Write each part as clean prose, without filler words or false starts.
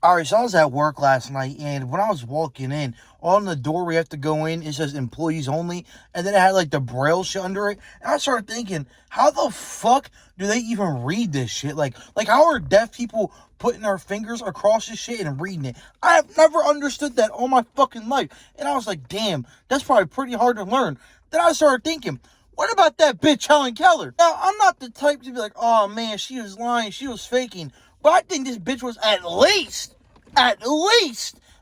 Alright, so I was at work last night, and when I was walking in, on the door we have to go in, it says employees only, and then it had like the braille shit under it. And I started thinking, how the fuck do they even read this shit? Like how are deaf people putting their fingers across this shit and reading it? I have never understood that all my fucking life. And I was like, damn, that's probably pretty hard to learn. Then I started thinking, what about that bitch Hellen Keller? Now, I'm not the type to be like, oh man, she was lying, she was faking. But I think this bitch was at least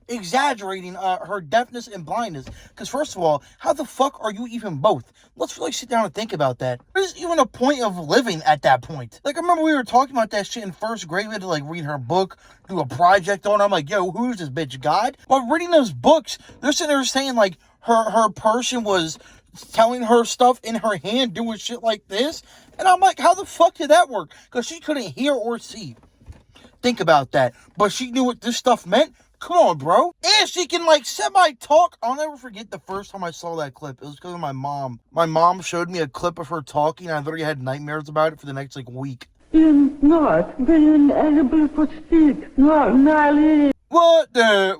exaggerating her deafness and blindness. Because first of all, how the fuck are you even both? Let's really sit down and think about that. There's even a point of living at that point. Like, I remember we were talking about that shit in first grade. We had to like read her book, do a project on it. I'm like, yo, who's this bitch, God? While reading those books, they're sitting there saying like her person was telling her stuff in her hand, doing shit like this. And I'm like, how the fuck did that work? Because she couldn't hear or see. Think about that. But she knew what this stuff meant. Come on, bro. And she can like semi-talk. I'll never forget the first time I saw that clip. It was because of my mom. My mom showed me a clip of her talking. I literally had nightmares about it for the next like week. Not being able to speak normally. What the?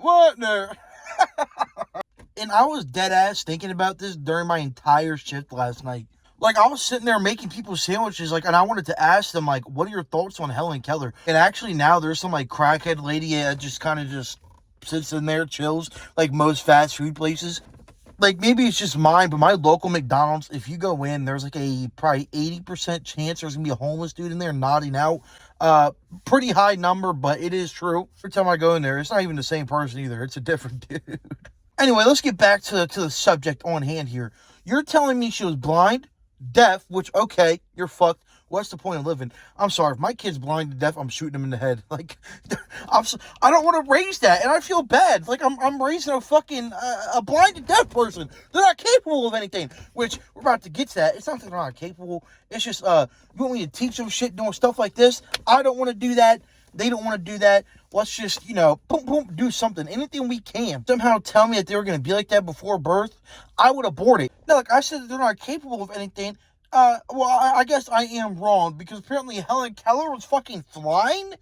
And I was dead ass thinking about this during my entire shift last night. Like, I was sitting there making people sandwiches, like, and I wanted to ask them, like, what are your thoughts on Hellen Keller? And actually now there's some, like, crackhead lady that just kind of just sits in there, chills, like most fast food places. Like, maybe it's just mine, but my local McDonald's, if you go in, there's, like, a probably 80% chance there's going to be a homeless dude in there nodding out. Pretty high number, but it is true. Every time I go in there, it's not even the same person either. It's a different dude. Anyway, let's get back to the subject on hand here. You're telling me she was blind, deaf, which, okay, you're fucked. What's the point of living? I'm sorry, if my kid's blind and deaf, I'm shooting him in the head. Like, I don't want to raise that, and I feel bad. Like, I'm raising a fucking, a blind and deaf person. They're not capable of anything, which, we're about to get to that. It's not that they're not capable. It's just, you want me to teach them shit doing stuff like this? I don't want to do that. They don't want to do that. Let's just, boom, boom, do something. Anything we can. Somehow tell me that they were going to be like that before birth, I would abort it. Now, like I said, that they're not capable of anything. Well, I guess I am wrong, because apparently Hellen Keller was fucking flying?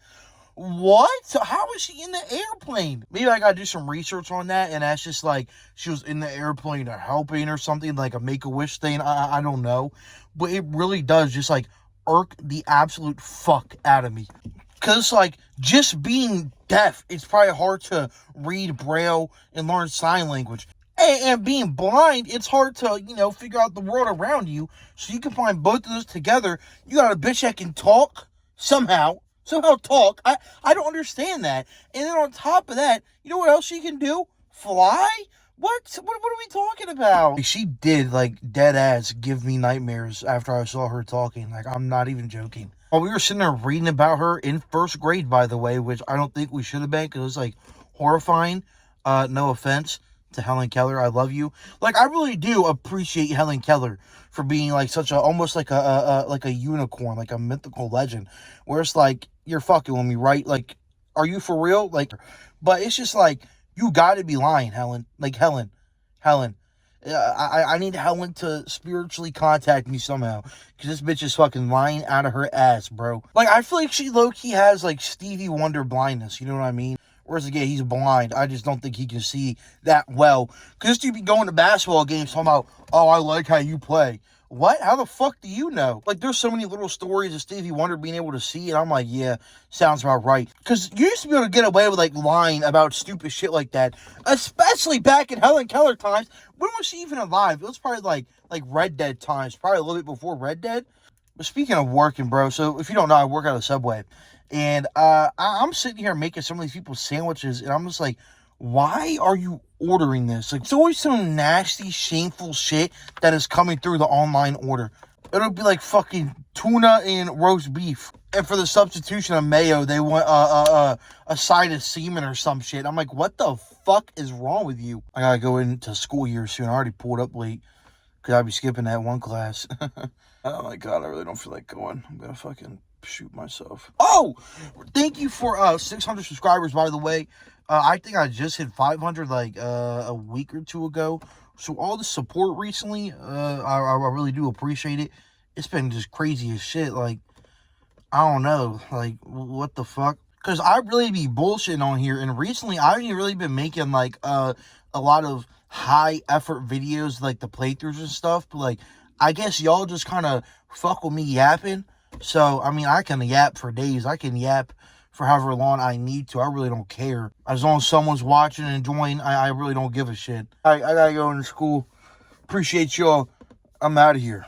What? So how was she in the airplane? Maybe I gotta do some research on that, and that's just like she was in the airplane or helping or something, like a Make-A-Wish thing. I don't know. But it really does just like irk the absolute fuck out of me. Because, like, just being deaf, it's probably hard to read Braille and learn sign language. And being blind, it's hard to, figure out the world around you. So you can find both of those together. You got a bitch that can talk somehow. Somehow talk. I don't understand that. And then on top of that, you know what else she can do? Fly? What are we talking about? She did, like, dead ass give me nightmares after I saw her talking. Like, I'm not even joking. While we were sitting there reading about her in first grade, by the way, which I don't think we should have been, because it was, like, horrifying. No offense to Hellen Keller. I love you. Like, I really do appreciate Hellen Keller for being, like, such a, almost like a unicorn, like a mythical legend, where it's like, you're fucking with me, right? Like, are you for real? Like, but it's just like, you gotta be lying, Hellen. Like, Hellen. I need Hellen to spiritually contact me somehow. Because this bitch is fucking lying out of her ass, bro. Like, I feel like she low-key has, like, Stevie Wonder blindness. You know what I mean? Whereas, again, he's blind. I just don't think he can see that well. Because you be going to basketball games talking about, oh, I like how you play. What? How the fuck do you know? Like, there's so many little stories of Stevie Wonder being able to see, and I'm like, yeah, sounds about right. Because you used to be able to get away with, like, lying about stupid shit like that, especially back in Hellen Keller times. When was she even alive? It was probably, like Red Dead times, probably a little bit before Red Dead. But speaking of working, bro, so if you don't know, I work at a Subway, and I'm sitting here making some of these people's sandwiches, and I'm just like, why are you ordering this? Like, it's always some nasty, shameful shit that is coming through the online order. It'll be like fucking tuna and roast beef. And for the substitution of mayo, they want a side of semen or some shit. I'm like, what the fuck is wrong with you? I gotta go into school year soon. I already pulled up late because I'll be skipping that one class. Oh my god, I really don't feel like going. I'm gonna fucking shoot myself. Oh, thank you for 600 subscribers, by the way. I think I just hit 500 like a week or two ago. So all the support recently, I really do appreciate it. It's been just crazy as shit. Like, I don't know, like, what the fuck? Because I really be bullshitting on here, and recently I haven't really been making like a lot of high effort videos, like the playthroughs and stuff. But like, I guess y'all just kind of fuck with me yapping. So I mean, I can yap for days. I can yap for however long I need to. I really don't care. As long as someone's watching and enjoying, I really don't give a shit. I gotta go into school. Appreciate y'all. I'm out of here.